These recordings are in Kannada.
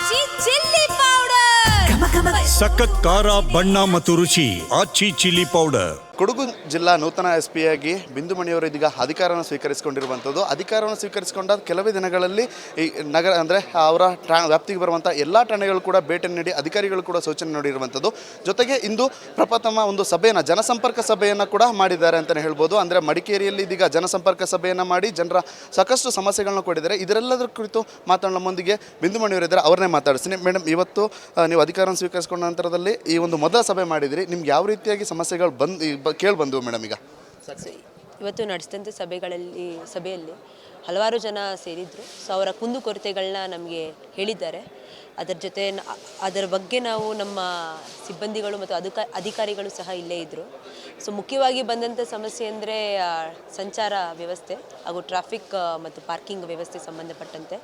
ಆಚಿ ಚಿಲ್ಲಿ ಪೌಡರ್ ಸಖತ್ ಖಾರ ಬಣ್ಣ ಮತ್ತು ರುಚಿ ಆಚಿ ಚಿಲ್ಲಿ ಪೌಡರ್. ಕೊಡಗು ಜಿಲ್ಲಾ ನೂತನ SP ಆಗಿ ಬಿಂದುಮಣಿಯವರು ಇದೀಗ ಅಧಿಕಾರವನ್ನು ಸ್ವೀಕರಿಸಿಕೊಂಡಿರುವಂಥದ್ದು. ಅಧಿಕಾರವನ್ನು ಸ್ವೀಕರಿಸಿಕೊಂಡ ಕೆಲವೇ ದಿನಗಳಲ್ಲಿ ಈ ನಗರ ಅಂದರೆ ಅವರ ವ್ಯಾಪ್ತಿಗೆ ಬರುವಂಥ ಎಲ್ಲ ಠಾಣೆಗಳು ಕೂಡ ಭೇಟಿ ನೀಡಿ ಅಧಿಕಾರಿಗಳು ಕೂಡ ಸೂಚನೆ ನೀಡಿರುವಂಥದ್ದು. ಜೊತೆಗೆ ಇಂದು ಪ್ರಪ್ರಥಮ ಒಂದು ಸಭೆಯನ್ನು ಜನಸಂಪರ್ಕ ಸಭೆಯನ್ನು ಕೂಡ ಮಾಡಿದ್ದಾರೆ ಅಂತಲೇ ಹೇಳ್ಬೋದು. ಅಂದರೆ ಮಡಿಕೇರಿಯಲ್ಲಿ ಇದೀಗ ಜನಸಂಪರ್ಕ ಸಭೆಯನ್ನು ಮಾಡಿ ಜನರ ಸಾಕಷ್ಟು ಸಮಸ್ಯೆಗಳನ್ನ ಕೊಟ್ಟಿದ್ದಾರೆ. ಇದರೆಲ್ಲದರ ಕುರಿತು ಮಾತಾಡೋ ನಮ್ಮೊಂದಿಗೆ ಬಿಂದುಮಣಿಯವರಿದ್ದಾರೆ, ಅವ್ರನ್ನೇ ಮಾತಾಡಿಸ್ತೀನಿ. ಮೇಡಮ್, ಇವತ್ತು ನೀವು ಅಧಿಕಾರವನ್ನು ಸ್ವೀಕರಿಸಿಕೊಂಡ ನಂತರದಲ್ಲಿ ಈ ಒಂದು ಮೊದಲ ಸಭೆ ಮಾಡಿದಿರಿ. ನಿಮ್ಗೆ ಯಾವ ರೀತಿಯಾಗಿ ಸಮಸ್ಯೆಗಳು ಕೇಳಿ ಬಂದವು ಮೇಡಮ್? ಈಗ ಇವತ್ತು ನಡೆಸಿದಂಥ ಸಭೆಯಲ್ಲಿ ಹಲವಾರು ಜನ ಸೇರಿದ್ರು. ಸೊ ಅವರ ಕುಂದುಕೊರತೆಗಳನ್ನ ನಮಗೆ ಹೇಳಿದ್ದಾರೆ. ಅದರ ಬಗ್ಗೆ ನಾವು ನಮ್ಮ ಸಿಬ್ಬಂದಿಗಳು ಮತ್ತು ಅಧಿಕಾರಿಗಳು ಸಹ ಇಲ್ಲೇ ಇದ್ದರು. ಸೊ ಮುಖ್ಯವಾಗಿ ಬಂದಂಥ ಸಮಸ್ಯೆ ಅಂದರೆ ಸಂಚಾರ ವ್ಯವಸ್ಥೆ ಹಾಗೂ ಟ್ರಾಫಿಕ್ ಮತ್ತು ಪಾರ್ಕಿಂಗ್ ವ್ಯವಸ್ಥೆ ಸಂಬಂಧಪಟ್ಟಂತೆ.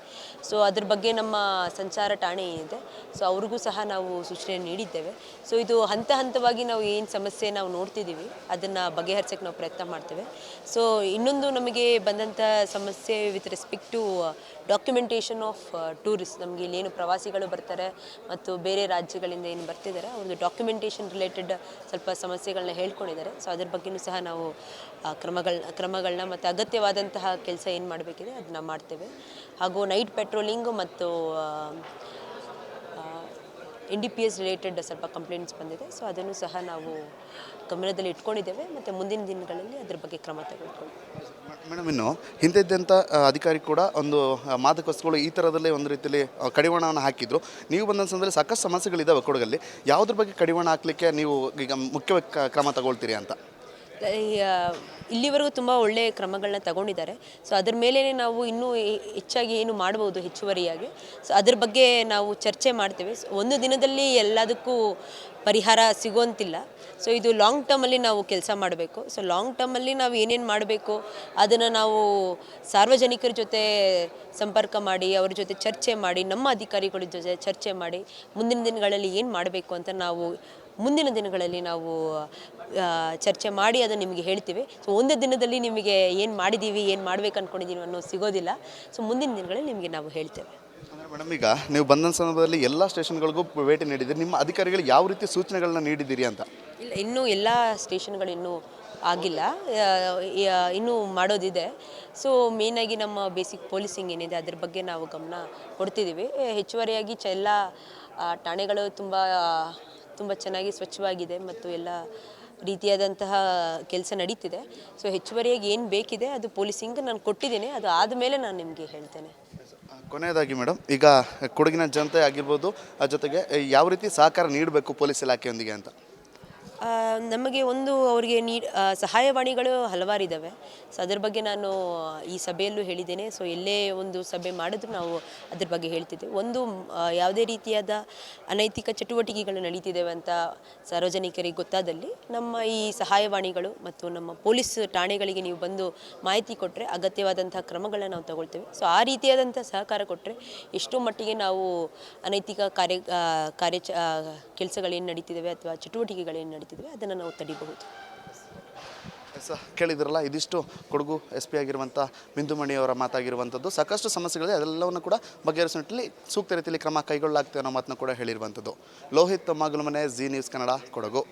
ಸೊ ಅದ್ರ ಬಗ್ಗೆ ನಮ್ಮ ಸಂಚಾರ ಠಾಣೆ ಏನಿದೆ, ಸೊ ಅವ್ರಿಗೂ ಸಹ ನಾವು ಸೂಚನೆ ನೀಡಿದ್ದೇವೆ. ಸೊ ಇದು ಹಂತವಾಗಿ ನಾವು ಏನು ಸಮಸ್ಯೆ ನಾವು ನೋಡ್ತಿದ್ದೀವಿ ಅದನ್ನು ಬಗೆಹರಿಸೋಕ್ಕೆ ನಾವು ಪ್ರಯತ್ನ ಮಾಡ್ತೇವೆ. ಸೊ ಇನ್ನೊಂದು ನಮಗೆ ಬಂದಂಥ ಸಮಸ್ಯೆ with respect to documentation of tourist. ನಮಗೆ ಇಲ್ಲೇನು ಪ್ರವಾಸಿಗಳು ಬರ್ತಾರೆ ಮತ್ತು ಬೇರೆ ರಾಜ್ಯಗಳಿಂದ ಏನು ಬರ್ತಿದ್ದಾರೆ ಅವ್ರಿಗೆ ಡಾಕ್ಯುಮೆಂಟೇಷನ್ ರಿಲೇಟೆಡ್ ಸ್ವಲ್ಪ ಸಮಸ್ಯೆಗಳನ್ನ ಹೇಳ್ಕೊಂಡಿದ್ದಾರೆ. ಸೊ ಅದ್ರ ಬಗ್ಗೆಯೂ ಸಹ ನಾವು ಕ್ರಮಗಳನ್ನ ಮತ್ತು ಅಗತ್ಯವಾದಂತಹ ಕೆಲಸ ಏನು ಮಾಡಬೇಕಿದೆ ಅದನ್ನ ಮಾಡ್ತೇವೆ. ಹಾಗೂ ನೈಟ್ ಪೆಟ್ರೋಲಿಂಗ್ ಮತ್ತು NDPS ರಿಲೇಟೆಡ್ ಸ್ವಲ್ಪ ಕಂಪ್ಲೇಂಟ್ಸ್ ಬಂದಿದೆ. ಸೊ ಅದನ್ನು ಸಹ ನಾವು ಗಮನದಲ್ಲಿ ಇಟ್ಕೊಂಡಿದ್ದೇವೆ ಮತ್ತು ಮುಂದಿನ ದಿನಗಳಲ್ಲಿ ಅದ್ರ ಬಗ್ಗೆ ಕ್ರಮ ತೆಗೆದುಕೊಳ್ಳಿ. ಮೇಡಮ್, ಇನ್ನು ಹಿಂದೆ ಇದ್ದಂಥ ಅಧಿಕಾರಿ ಕೂಡ ಒಂದು ಮಾದಕವಸ್ತುಗಳು ಈ ಥರದಲ್ಲೇ ಒಂದು ರೀತಿಯಲ್ಲಿ ಕಡಿವಾಣವನ್ನು ಹಾಕಿದ್ರು. ನೀವು ಬಂದ ಸಂದರ್ಭದಲ್ಲಿ ಸಾಕಷ್ಟು ಸಮಸ್ಯೆಗಳಿದ್ದಾವೆ ಕೊಡಗಲ್ಲಿ. ಯಾವುದ್ರ ಬಗ್ಗೆ ಕಡಿವಾಣ ಹಾಕಲಿಕ್ಕೆ ನೀವು ಈಗ ಮುಖ್ಯವಾಗಿ ಕ್ರಮ ತಗೊಳ್ತೀರಿ ಅಂತ? ಇಲ್ಲಿವರೆಗೂ ತುಂಬ ಒಳ್ಳೆಯ ಕ್ರಮಗಳನ್ನ ತಗೊಂಡಿದ್ದಾರೆ. ಸೊ ಅದ್ರ ಮೇಲೆ ನಾವು ಇನ್ನೂ ಹೆಚ್ಚಾಗಿ ಏನು ಮಾಡ್ಬೋದು ಹೆಚ್ಚುವರಿಯಾಗಿ, ಸೊ ಅದ್ರ ಬಗ್ಗೆ ನಾವು ಚರ್ಚೆ ಮಾಡ್ತೇವೆ. ಒಂದು ದಿನದಲ್ಲಿ ಎಲ್ಲದಕ್ಕೂ ಪರಿಹಾರ ಸಿಗುವಂತಿಲ್ಲ. ಸೊ ಇದು ಲಾಂಗ್ ಟರ್ಮಲ್ಲಿ ನಾವು ಕೆಲಸ ಮಾಡಬೇಕು. ಸೊ ಲಾಂಗ್ ಟರ್ಮಲ್ಲಿ ನಾವು ಏನೇನು ಮಾಡಬೇಕು ಅದನ್ನು ನಾವು ಸಾರ್ವಜನಿಕರ ಜೊತೆ ಸಂಪರ್ಕ ಮಾಡಿ ಅವ್ರ ಜೊತೆ ಚರ್ಚೆ ಮಾಡಿ ನಮ್ಮ ಅಧಿಕಾರಿಗಳ ಜೊತೆ ಚರ್ಚೆ ಮಾಡಿ ಮುಂದಿನ ದಿನಗಳಲ್ಲಿ ಏನು ಮಾಡಬೇಕು ಅಂತ ನಾವು ಮುಂದಿನ ದಿನಗಳಲ್ಲಿ ನಾವು ಚರ್ಚೆ ಮಾಡಿ ಅದನ್ನು ನಿಮಗೆ ಹೇಳ್ತೀವಿ. ಸೊ ಒಂದು ದಿನದಲ್ಲಿ ನಿಮಗೆ ಏನು ಮಾಡಿದ್ದೀವಿ ಏನು ಮಾಡ್ಬೇಕು ಅಂದ್ಕೊಂಡಿದ್ದೀವಿ ಅನ್ನೋ ಸಿಗೋದಿಲ್ಲ. ಸೊ ಮುಂದಿನ ದಿನಗಳಲ್ಲಿ ನಿಮಗೆ ನಾವು ಹೇಳ್ತೇವೆ. ಮೇಡಮ್, ಈಗ ನೀವು ಬಂದ ಸಂದರ್ಭದಲ್ಲಿ ಎಲ್ಲ ಸ್ಟೇಷನ್ಗಳಿಗೂ ಭೇಟಿ ನೀಡಿದ್ದೀರಿ. ನಿಮ್ಮ ಅಧಿಕಾರಿಗಳು ಯಾವ ರೀತಿ ಸೂಚನೆಗಳನ್ನ ನೀಡಿದ್ದೀರಿ ಅಂತ? ಇಲ್ಲ, ಇನ್ನೂ ಎಲ್ಲ ಸ್ಟೇಷನ್ಗಳು ಇನ್ನೂ ಆಗಿಲ್ಲ, ಇನ್ನೂ ಮಾಡೋದಿದೆ. ಸೊ ಮೇಯ್ನಾಗಿ ನಮ್ಮ ಬೇಸಿಕ್ ಪೊಲೀಸಿಂಗ್ ಏನಿದೆ ಅದ್ರ ಬಗ್ಗೆ ನಾವು ಗಮನ ಕೊಡ್ತಿದ್ದೀವಿ. ಹೆಚ್ಚುವರಿಯಾಗಿ ಎಲ್ಲ ಠಾಣೆಗಳು ತುಂಬ ಚೆನ್ನಾಗಿ ಸ್ವಚ್ಛವಾಗಿದೆ ಮತ್ತು ಎಲ್ಲ ರೀತಿಯಾದಂತಹ ಕೆಲಸ ನಡೀತಿದೆ. ಸೊ ಹೆಚ್ಚುವರಿಯಾಗಿ ಏನು ಬೇಕಿದೆ ಅದು ಪೊಲೀಸಿಂಗ್ ನಾನು ಕೊಟ್ಟಿದ್ದೇನೆ. ಅದು ಆದಮೇಲೆ ನಾನು ನಿಮಗೆ ಹೇಳ್ತೇನೆ. ಕೊನೆಯದಾಗಿ ಮೇಡಮ್, ಈಗ ಕೊಡಗಿನ ಜನತೆ ಆಗಿರ್ಬೋದು, ಜೊತೆಗೆ ಯಾವ ರೀತಿ ಸಹಕಾರ ನೀಡಬೇಕು ಪೊಲೀಸ್ ಇಲಾಖೆಯೊಂದಿಗೆ ಅಂತ? ನಮಗೆ ಅವರಿಗೆ ಸಹಾಯವಾಣಿಗಳು ಹಲವಾರಿದ್ದಾವೆ. ಸೊ ಅದ್ರ ಬಗ್ಗೆ ನಾನು ಈ ಸಭೆಯಲ್ಲೂ ಹೇಳಿದ್ದೇನೆ. ಸೊ ಎಲ್ಲೇ ಒಂದು ಸಭೆ ಮಾಡಿದ್ರು ನಾವು ಅದ್ರ ಬಗ್ಗೆ ಹೇಳ್ತಿದ್ದೇವೆ. ಯಾವುದೇ ರೀತಿಯಾದ ಅನೈತಿಕ ಚಟುವಟಿಕೆಗಳು ನಡೀತಿದ್ದೇವೆ ಅಂತ ಸಾರ್ವಜನಿಕರಿಗೆ ಗೊತ್ತಾದಲ್ಲಿ ನಮ್ಮ ಈ ಸಹಾಯವಾಣಿಗಳು ಮತ್ತು ನಮ್ಮ ಪೊಲೀಸ್ ಠಾಣೆಗಳಿಗೆ ನೀವು ಬಂದು ಮಾಹಿತಿ ಕೊಟ್ಟರೆ ಅಗತ್ಯವಾದಂಥ ಕ್ರಮಗಳನ್ನ ನಾವು ತಗೊಳ್ತೇವೆ. ಸೊ ಆ ರೀತಿಯಾದಂಥ ಸಹಕಾರ ಕೊಟ್ಟರೆ ಎಷ್ಟೋ ಮಟ್ಟಿಗೆ ನಾವು ಅನೈತಿಕ ಕೆಲಸಗಳೇನು ನಡೀತಿದ್ದಾವೆ ಅಥವಾ ಚಟುವಟಿಕೆಗಳೇನು ನಡೀತಿದ್ದಾವೆ ಅದನ್ನು ನಾವು ತಡಿಬಹುದು. ಕೇಳಿದ್ರಲ್ಲ, ಇದಿಷ್ಟು ಕೊಡಗು SP ಆಗಿರುವಂಥ ಬಿಂದುಮಣಿಯವರ ಮಾತಾಗಿರುವಂಥದ್ದು. ಸಾಕಷ್ಟು ಸಮಸ್ಯೆಗಳಿದೆ, ಅದೆಲ್ಲವನ್ನು ಕೂಡ ಬಗೆಹರಿಸುವ ನಿಟ್ಟಿನಲ್ಲಿ ಸೂಕ್ತ ರೀತಿಯಲ್ಲಿ ಕ್ರಮ ಕೈಗೊಳ್ಳಲಾಗ್ತದೆ ಅನ್ನೋ ಮಾತನ್ನು ಕೂಡ ಹೇಳಿರುವಂಥದ್ದು. Lohith Magulamane, Zee news Kannada, Kodagu.